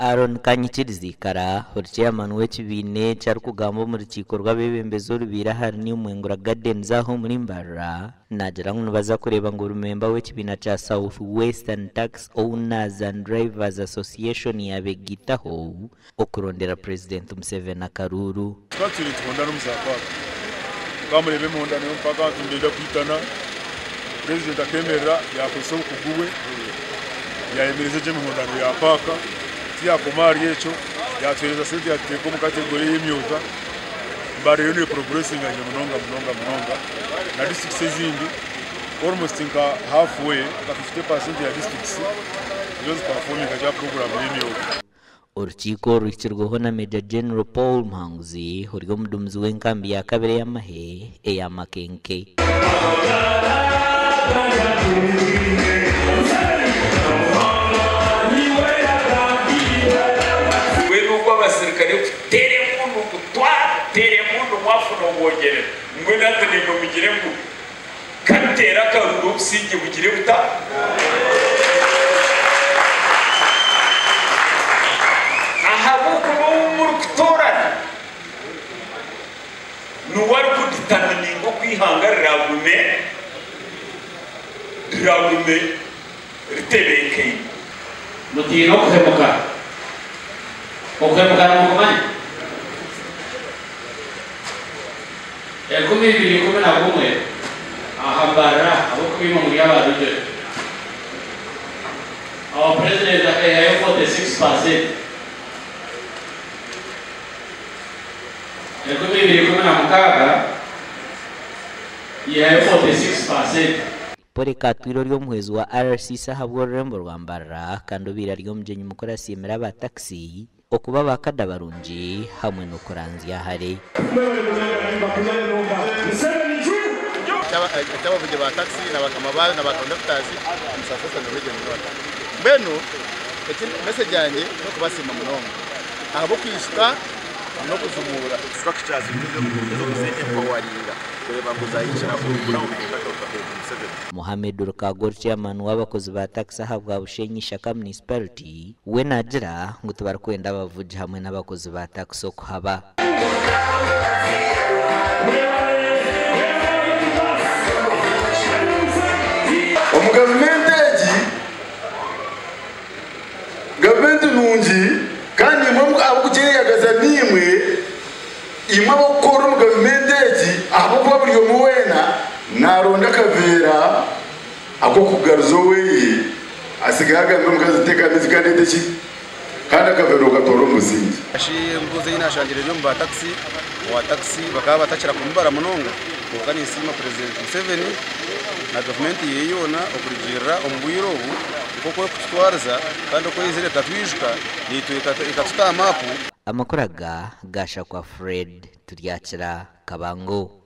Aaron Kanyikirizikara chairman w'ekibine cyari kugamba mu rukiko rw'abebembezo rubira hari ni umwengura Gardens aho muri Mbarara nagira ngo baza kureba ngo rumemba w'ekibina cha South Western Tax Owners and Drivers Association yabegitaho okurondera President Museveni Akaruru twatiri twonda n'umuzakwa kamurebe mu ndano mpaka tundenda kwitana President akemera yakoso kuguwe yayemereze je mu ndano ya paka ya komari yecho yatwereza sente yateko mu kategori y'imyuga mbare yo ni progressing anje munonga na districts ezindi almost inka halfway ka 50% ya districts those performing ya program y'imyuga. Urukiko rukirwaho na Major General Paul Mhanguzi hurigo mudumuzi w'enkambi ya kabere y'amahe eya Makenke. Abasirikare teremundo kutwa teremundo mwafuno ngogere mwena tene mu migire mu katera karudo usije bugire buta ahabuko mu kutorana nuwari kuditaminingo kwihangarira ragume ritebeke mutino kuhemuka Okemukana mukumanya ekumi bibiri kumi na kumwe ahambara abo kubima muri abadude our president yahaye 46% ekumi bibiri kumi na mukaga yahaye 46%. Pore katwiro ryo muhezi wa RC sahabwo rembo rwambara kandobira ryo mjenyi mukora siemera ba taxi okuba bakada barunji hamwe no kuranzia hare cyabavuje ba taxi n'abakamabana n'abaconductors musafasa no region nota beno message yanjye no kubasima munongo ahabo kwishika no kuzumura structures zo kusempowaringa kureba kuzayicara kurukura ubikatoka Mohamed Rukagor chairman w'abakozi ba taxi habwa Bushenyi Shaka municipality we nagira ngo tubarakwenda bavuje hamwe n'abakozi ba taxi ko haba government nungi kandi mwe abukeye yagaza nimwe imwe bakora mu government abo kwa buri muwena naronda kavera ako kugaruzo weye asigaga mukazi teka mizikande deki kandi kavero gatoro muzingi ashimbuze ina shangire ryo mba taxi wa taxi bakaba batachira kumbara munonga kokani sima President Museveni na government yeyona okurijira ombwiro ubu koko kutwarza kandi ko izire tatwijka nitu ikatuta mapu amakuraga gasha kwa Fred turyakira Kabango.